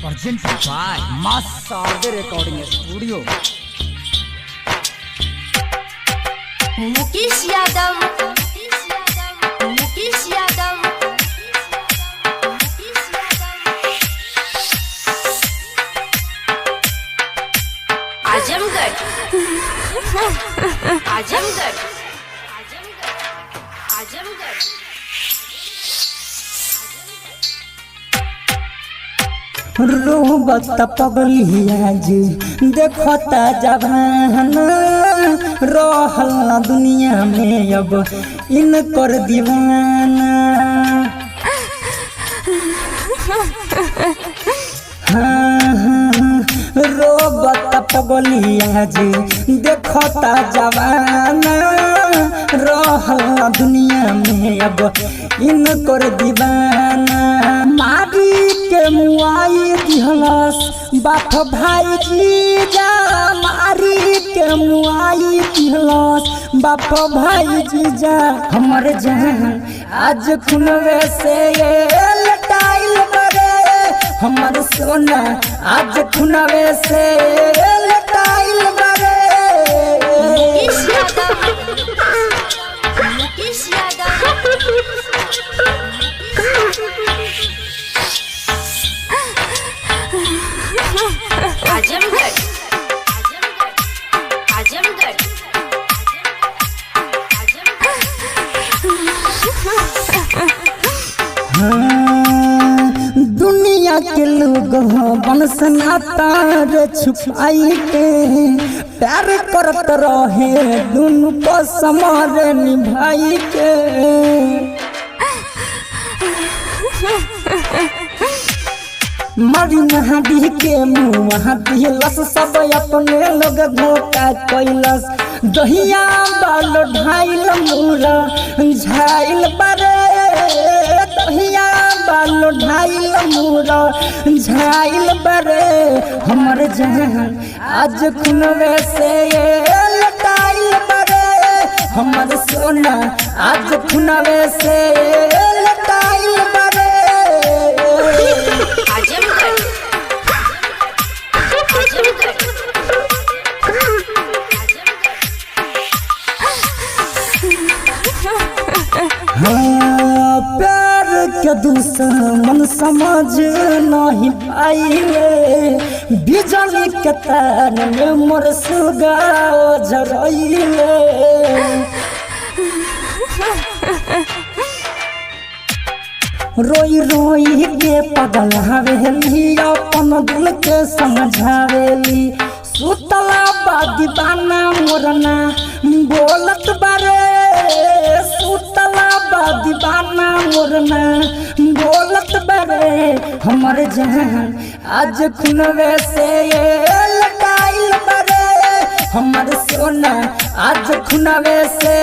Presented by Mass Sarde Recording Studio. Mukesh Yadav Azamgarh Azamgarh Azamgarh रोबत पगलिया जी देखता जवान रहल ना दुनिया में अब इनकर दीवाना। रोबत पगलिया जी देखता जवान रहल ना दुनिया में अब इनकर दीवाना। मारी के मुआई दिहलस बाप भाई जीजा, मारी के मुआई दिहलस बाप भाई जीजा। हमर जान आज खुनवे से लटाइल बरे, हमर सोना आज खुनवे से लटाइल बरे। मुकेश यादव आजमगढ़ आजमगढ़ दुनिया के लोग बन सनाता रे छुपाई के प्यार करत रहे दुनु को समार निभाई के। मरी नहाडी के मुँह दिलस सब अपने लोग धोखा कैलस। दहिया बाल ढाइल मुरा झाइल बरे, दहिया बाल ढाइल मुरा झाइल बरे। हमर जान आज खुनवे से लटाइल बरे, हमर सोना आज खुनवे से लटाइल बरे। आजमगढ़ आजमगढ़ प्यार के दुश्मन समझ नहीं पाइले, बिजली के तार में मोर सुगा झरइले। रोई रोई के पगल हवेली अपन दिल के समझावेली। सुतला दीवाना मोरना बोलत बारे, सुतला दीवाना मोरना बोलत बारे। हमर जान आज खुनवे से लटाइल बारे, हमर सोना आज खुनवे से